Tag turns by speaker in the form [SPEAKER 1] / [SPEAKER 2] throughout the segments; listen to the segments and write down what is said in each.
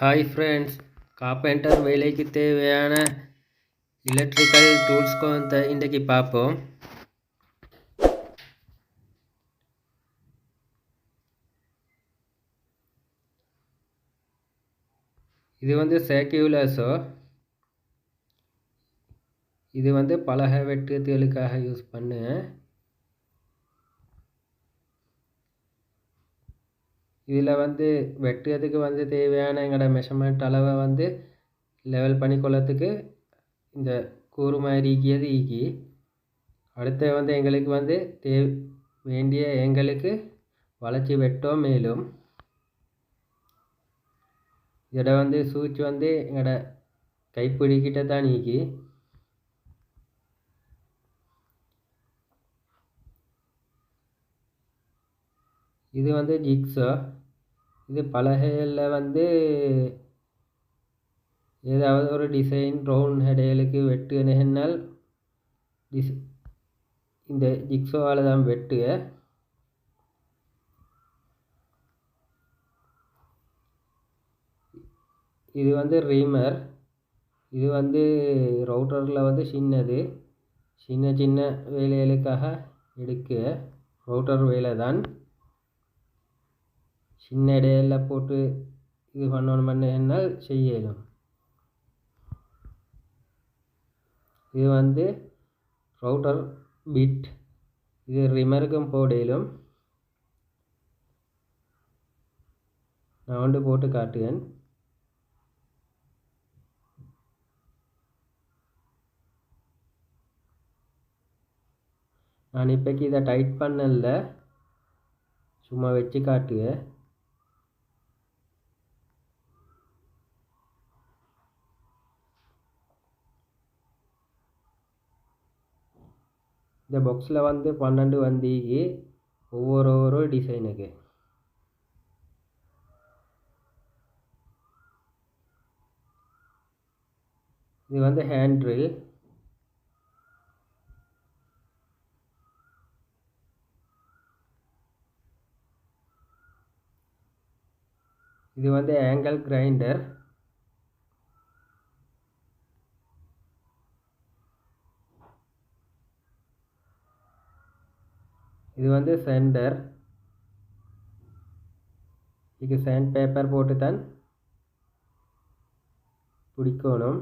[SPEAKER 1] Hi friends, carpenter வேலைக்கு தேவையான electrical tools இன்றைக்கி பார்ப்போம். இது சர்க்குலர்ஸோ, இது பலகை வெட்டுறதுகளுக்காக யூஸ் பண்ணுவேன். இதில் வெட்டுறதுக்கு தேவையான எங்களோட மெஷர்மெண்ட் அளவை லெவல் பண்ணிக்கொள்ளத்துக்கு இந்த கூறு மாதிரி ஈக்கி அடுத்து எங்களுக்கு வேண்டிய எங்களுக்கு வளைச்சி வெட்டோம். மேலும் இதோட சூச் எங்களோட கைப்பிடிக்கிட்ட தான் ஈக்கி. இது ஜிக்ஸோ. இது பலகையில் ஏதாவது ஒரு டிசைன் ரவுண்ட் ஹெடைகளுக்கு வெட்டுனால் இந்த ஜிக்ஸோவால் தான் வெட்டுக. இது ரீமர். இது ரவுட்டரில் சின்னது சின்ன வேலைகளுக்காக எடுக்க ரவுட்டர் வேலை தான். சின்ன இடையில போட்டு இது பண்ணணும்னால் செய்யணும். இது ரவுட்டர் பிட். இது ரிமருக்கும் போடலும். நான் போட்டு காட்டுவேன். நான் இப்போக்கி இதை டைட் பண்ணல, சும்மா வச்சு காட்டுவேன். இந்த பாக்ஸில் 12 வந்தீங்க ஒவ்வொரு டிசைனுக்கு. இது ஹேண்ட் ட்ரில். இது ஆங்கிள் கிரைண்டர். இது சென்டர். இதுக்கு சாண்ட் பேப்பர் போட்டு தான் பிடிக்கணும்.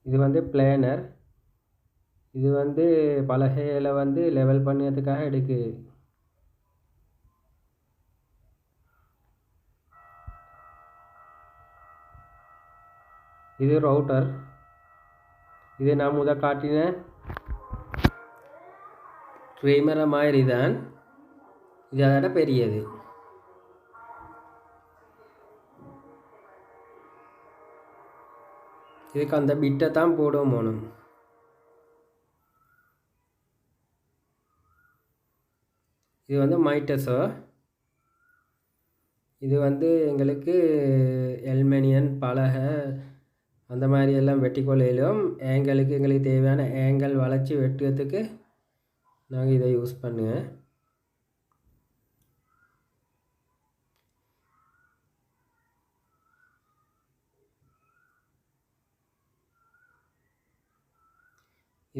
[SPEAKER 1] இது பிளானர். இது பலகையில் லெவல் பண்ணுறதுக்காக எடுக்கு. இது ரவுட்டர். இது நான் காட்டின ட்ரீமரை மாதிரி தான். இது அதோட பெரியது. இதுக்கு அந்த பிட்டை தான் போடணும். இது மைட்டஸோ. இது எங்களுக்கு எல்மெனியன் பலகை அந்த மாதிரி எல்லாம் வெட்டிக்கொள்ளையிலும் எங்களுக்கு தேவையான ஆங்கிள் வளைச்சி வெட்டுறதுக்கு நாங்கள் இதை யூஸ் பண்ணுவேன்.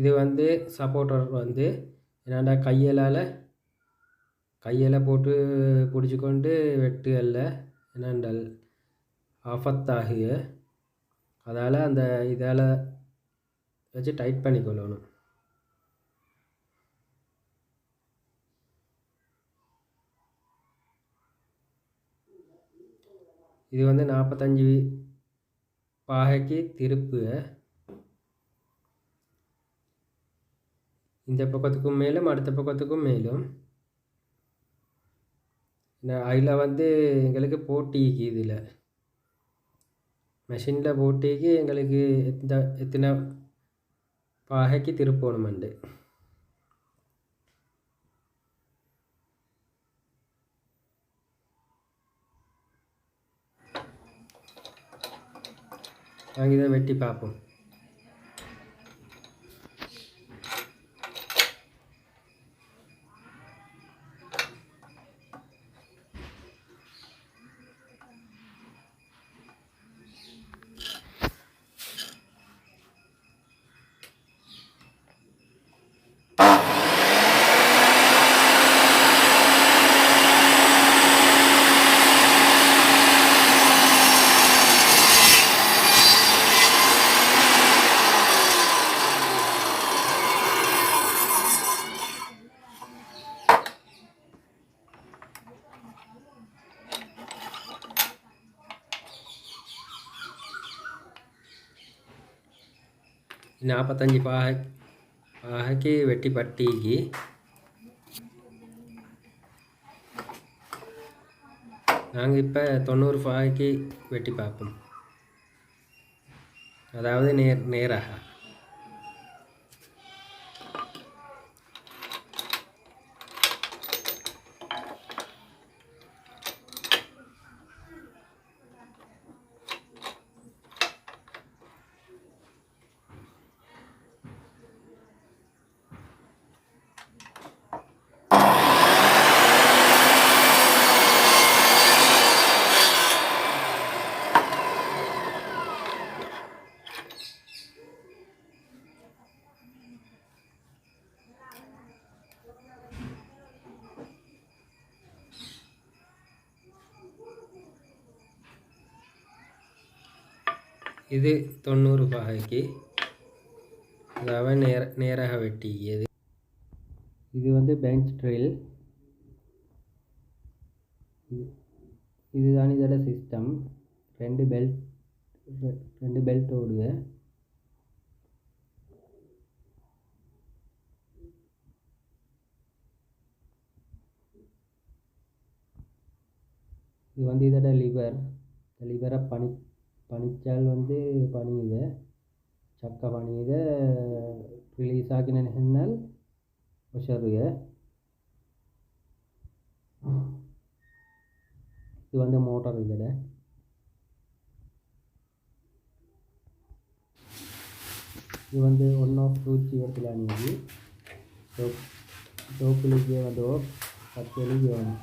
[SPEAKER 1] இது சப்போர்ட்டர் என்னடா கையில் போட்டு பிடிச்சிக்கொண்டு வெட்டுகல்ல என்னண்டால் ஆபத்தாகுக. அதால் அந்த இதால் வச்சு டைட் பண்ணிக்கொள்ளணும். இது 45 பாகைக்கு திருப்பு. இந்த பக்கத்துக்கும் மேலும் அடுத்த பக்கத்துக்கும் மேலும். அதில் எங்களுக்கு போட்டிக்கு இதில் மெஷினில் போட்டிக்கு எங்களுக்கு எத்தனை பாகைக்கு திருப்பணுமெண்டு. நாங்கள் இதை வெட்டி பார்ப்போம். 45 பாகைக்கு வெட்டி பட்டிக்கு நாங்கள் இப்போ 90 பாகைக்கு வெட்டி பார்ப்போம். அதாவது நேராக இது 90 பாகைக்கு அதாவது நேராக வெட்டியது. இது வந்து பெஞ்ச் ட்ரில். இதுதான் இதோட சிஸ்டம். 2 பெல்ட் ஓடுது. இது வந்து இதோட லிவரை பனிச்சால் வந்து பனியுது, சக்க பனியுது, ரிலீஸ் ஆகினால் உஷருது. இது வந்து மோட்டார். இதோட இது வந்து 1 ஆஃப் 2 இடத்துல அணிஞ்சு டோப்புலிக்கு வந்து 10 எழுதி வேணும்.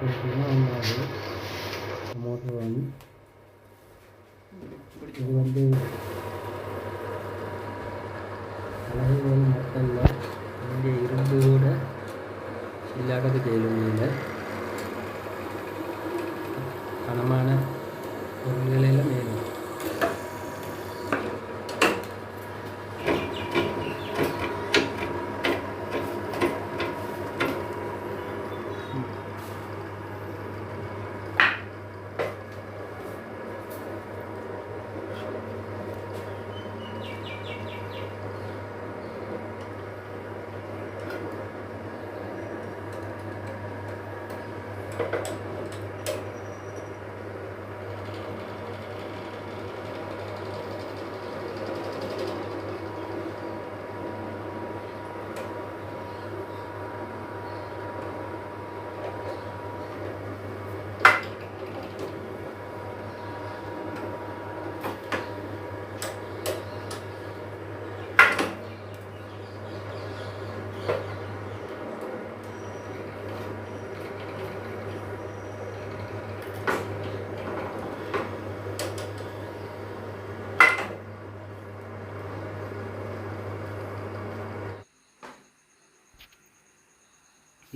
[SPEAKER 1] 10 ஒன்றாவது மோட்டர் வந்து இது வந்து அழகுகள் மக்களில் இங்கே இரும்பு கூட இல்லாதது கேள்வியில் கனமான பொருள்களெல்லாம் மேலும்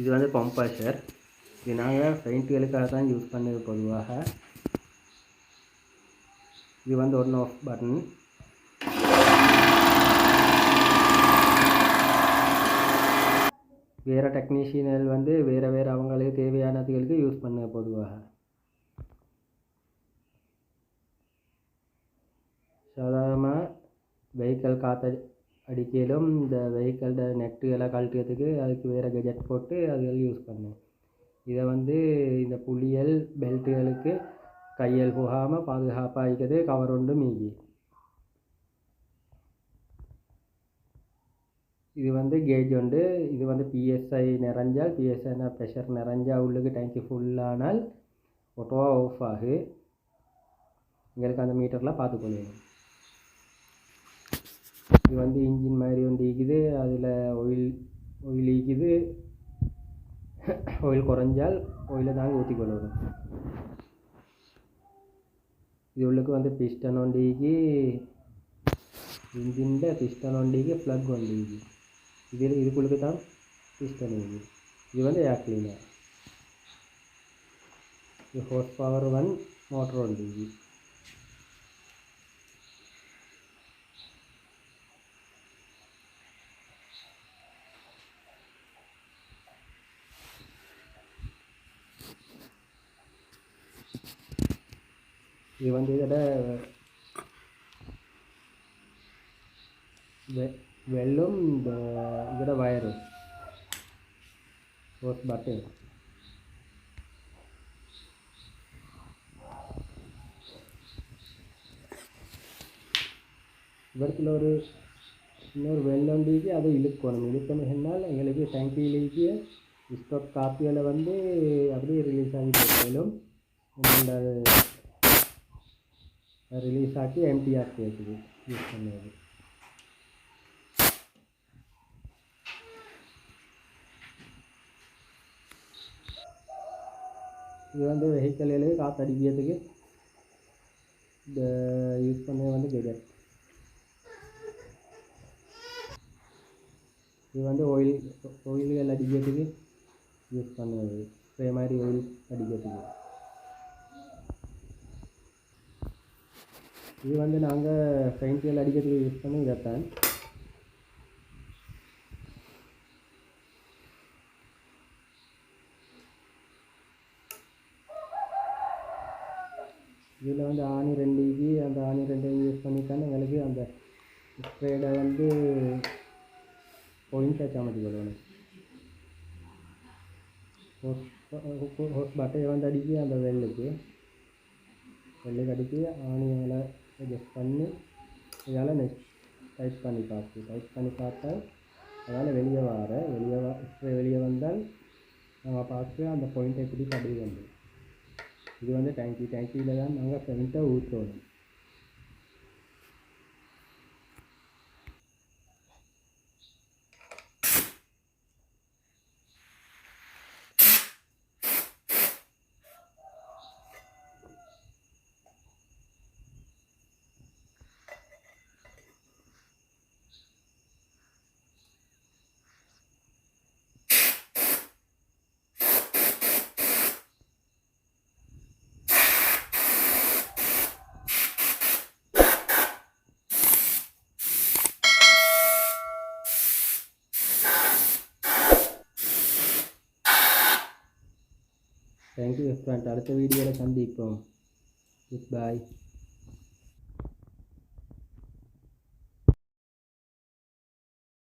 [SPEAKER 1] இது வந்து பம்பாஷர். இது நாங்கள் பெயிண்ட்டுகளுக்காக தான் யூஸ் பண்ணது பொதுவாக. இது வந்து 1 ஆஃப் பட்டன். வேறு டெக்னீஷியன்கள் வந்து வேறு அவங்களுக்கு தேவையானதுகளுக்கு யூஸ் பண்ண பொதுவாக. சாதாரணமாக வெஹிக்கல் காற்று அடிக்கலும் இந்த வெஹிக்கல்ட நெட்டுகளை கழட்டுறதுக்கு அதுக்கு வேறு கெஜெட் போட்டு அதுகள் யூஸ் பண்ணேன். இதை வந்து இந்த புளியல் பெல்ட்டுகளுக்கு கையல் போகாமல் பாதுகாப்பாக இருக்கிறது கவர் உண்டு மீகி. இது வந்து கேஜ் உண்டு. இது வந்து பிஎஸ்ஐ நிறைஞ்சால் பிஎஸ்ஐனா ப்ரெஷர் நிறைஞ்சால் உள்ளுக்கு டேங்கி ஃபுல்லானால் ஆட்டோவாக ஆஃப் ஆகு. எங்களுக்கு அந்த மீட்டரில் பார்த்துக்கொள்ளணும். இது வந்து இன்ஜின் மாதிரி ஒன்று இருக்குது. அதில் ஆயில் ஈக்குது. ஆயில் குறைஞ்சால் ஆயிலை தாங்க ஊற்றிக்கொள்ளணும். இது உள்ளுக்கு வந்து பிஸ்டன் ஒண்டிக்கு, இன்ஜின்ட பிஸ்டன் ஒண்டிக்கு, ப்ளக் ஒண்டிக்கு. இதுக்குள்ளுக்கு தான் பிஸ்டன் இருக்குது. இது வந்து ஏர் கிளீனர். இது ஹார்ஸ் பவர் 1 மோட்டர் ஒண்டிக்கு. இது வந்து இதோட வெல்லும் இந்த இதோட வயரு ஹோஸ் பட்டு இவரத்தில் ஒரு இன்னொரு வெள்ளண்டிக்கு அதை இழுக்கணும் என்னால் எங்களுக்கு டேங்கிலேக்கு ஸ்டாக் காப்பியில் வந்து அப்படியே ரிலீஸ் ஆகி போட்டாலும் ரிலீஸ் ஆக்கி எம்டி ஆக்கி இருக்குது யூஸ் பண்ணுவது. இது வந்து வெஹிக்கல்லே காற்றடிக்கிறதுக்கு இந்த யூஸ் பண்ண வந்து கெஜெட். இது வந்து ஆயில் அடிக்கிறதுக்கு யூஸ் பண்ணுவது, ஸ்ப்ரே மாதிரி ஆயில் அடிக்கிறதுக்கு. இது வந்து நாங்கள் பெயிண்டியல் அடிக்கிறதுக்கு யூஸ் பண்ணி இதைத்தான். இதில் வந்து ஆணி ரெண்டுக்கு அந்த ஆணி ரெண்டையும் யூஸ் பண்ணித்தான் எங்களுக்கு அந்த ஸ்ப்ரேடை வந்து பாயிண்ட் வச்சாமட்டி கொள்ளணும். பட்டையை வந்து அடிக்கி அந்த வெள்ளைக்கு அடிக்கி ஆணியால் அட்ஜஸ்ட் பண்ணி இதால் டைட் பண்ணி பார்த்தா அதால் வெளியே வந்தால் நம்ம பார்த்து அந்த பாயிண்ட்டை எப்படி கடுகு வந்து இது வந்து டேங்கியில் தான் நாங்கள் பெயிண்ட்டை ஊற்றணும். Thank you friend. அடுத்த வீடியோவில் சந்திப்போம். குட் பாய்.